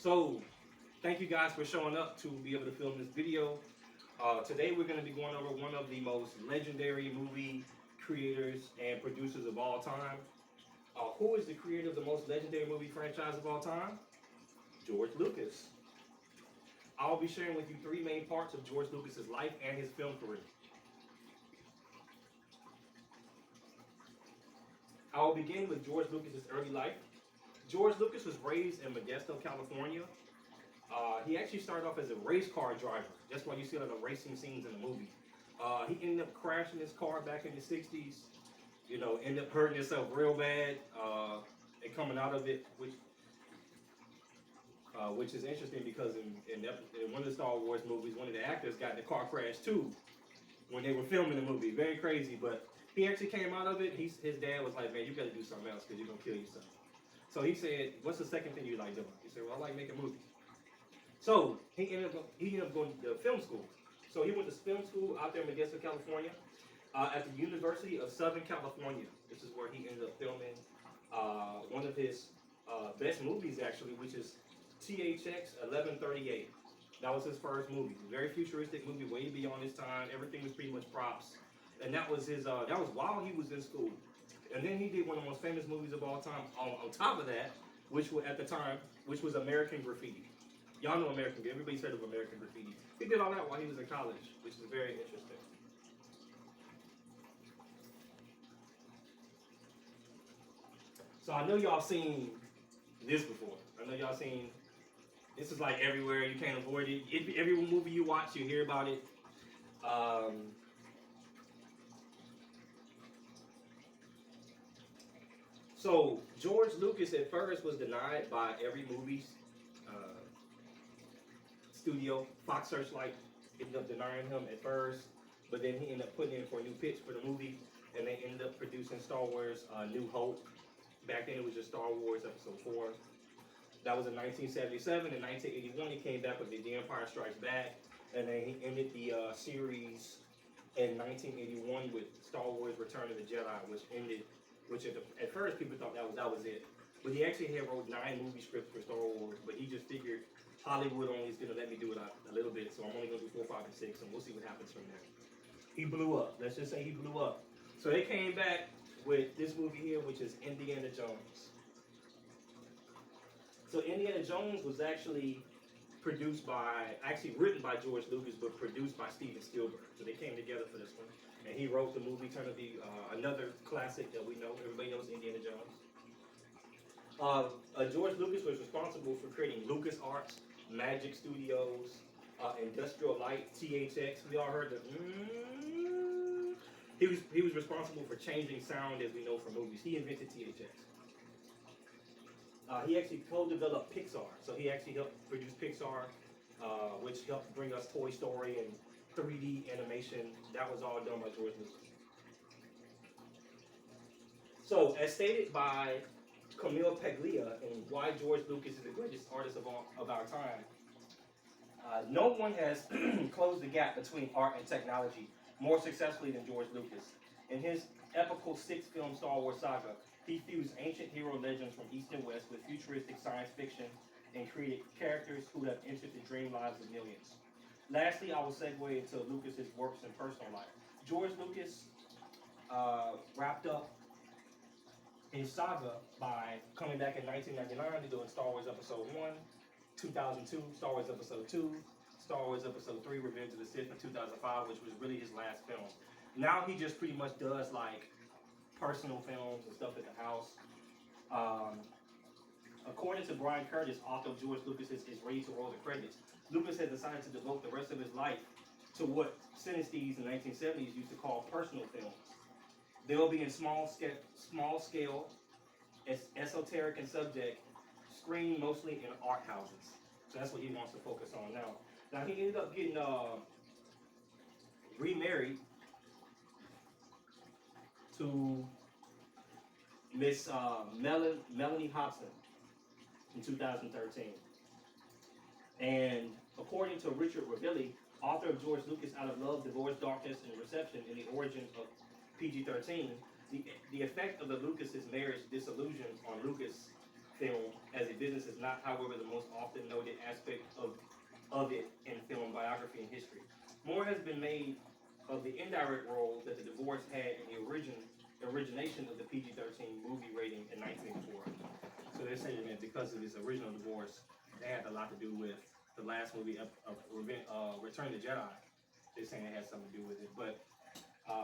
So, thank you guys for showing up to be able to film this video. Today we're going to be going over one of the most legendary movie creators and producers of all time. Who is the creator of the most legendary movie franchise of all time? George Lucas. I'll be sharing with you three main parts of George Lucas's life and his film career. I will begin with George Lucas's early life. George Lucas was raised in Modesto, California. He actually started off as a race car driver. That's why you see a lot of racing scenes in the movie. He ended up crashing his car back in the 60s. Ended up hurting himself real bad and coming out of it, which is interesting because in one of the Star Wars movies, one of the actors got in a car crash too when they were filming the movie. Very crazy, but he actually came out of it. His dad was like, "Man, you got to do something else because you're gonna kill yourself." So he said, "What's the second thing you like doing?" He said, "Well, I like making movies." So he ended up going to film school. So he went to film school out there in Modesto, California, at the University of Southern California. This is where he ended up filming one of his best movies, actually, which is THX 1138. That was his first movie. Very futuristic movie, way beyond his time. Everything was pretty much props, and that was his. That was while he was in school. And then he did one of the most famous movies of all time. On top of that, which was at the time, which was American Graffiti. Y'all know American Graffiti. Everybody's heard of American Graffiti. He did all that while he was in college, which is very interesting. So I know y'all seen this before. I know y'all seen. This is like everywhere. You can't avoid it. Every movie you watch, you hear about it. Um, so George Lucas at first was denied by every movie uh, studio. Fox Searchlight ended up denying him at first, but then he ended up putting in for a new pitch for the movie, and they ended up producing Star Wars New Hope. Back then it was just Star Wars Episode 4. That was in 1977. In 1981, he came back with The Empire Strikes Back, and then he ended the series in 1981 with Star Wars Return of the Jedi, which at first people thought that was it. But he actually had wrote 9 movie scripts for Star Wars, but he just figured Hollywood only is going to let me do it a little bit, so I'm only going to do 4, 5, and 6, and we'll see what happens from there. He blew up. Let's just say he blew up. So they came back with this movie here, which is Indiana Jones. So Indiana Jones was actually written by George Lucas, but produced by Steven Spielberg. So they came together for this one, and he wrote the movie. Turned to be another classic that we know. Everybody knows Indiana Jones. George Lucas was responsible for creating LucasArts, Magic Studios, Industrial Light, THX. We all heard the. He was responsible for changing sound as we know from movies. He invented THX. He actually co-developed Pixar, so he actually helped produce Pixar, which helped bring us Toy Story and 3D animation. That was all done by George Lucas. So, as stated by Camille Paglia in Why George Lucas is the Greatest Artist of Our Time, no one has closed the gap between art and technology more successfully than George Lucas. In his epical 6-film Star Wars saga, he fused ancient hero legends from East and West with futuristic science fiction and created characters who have entered the dream lives of millions. Lastly, I will segue into Lucas's works and personal life. George Lucas wrapped up his saga by coming back in 1999 to doing Star Wars Episode 1, 2002, Star Wars Episode 2, Star Wars Episode 3, Revenge of the Sith in 2005, which was really his last film. Now he just pretty much does like personal films and stuff at the house. According to Brian Curtis, author of George Lucas's is ready to roll the credits, Lucas has decided to devote the rest of his life to what synesthetes in the 1970s used to call personal films. They will be in small scale, esoteric in subject, screened mostly in art houses. So that's what he wants to focus on now. Now he ended up getting remarried to Miss Melanie Hobson in 2013. And according to Richard Ravelli, author of George Lucas Out of Love, Divorce, Darkness, and Reception in the Origin of PG-13, the effect of the Lucas' marriage disillusion on Lucas film as a business is not, however, the most often noted aspect of it in film biography and history. More has been made of the indirect role that the divorce had in the origination of the PG-13 movie rating in 1984. So they're saying that because of this original divorce, they had a lot to do with the last movie, Return of the Jedi. They're saying it had something to do with it, but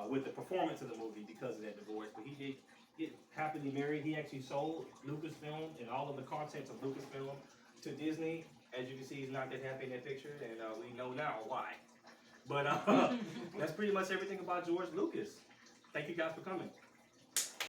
with the performance of the movie because of that divorce. But he did get happily married. He actually sold Lucasfilm and all of the contents of Lucasfilm to Disney. As you can see, he's not that happy in that picture, and we know now why. But that's pretty much everything about George Lucas. Thank you guys for coming.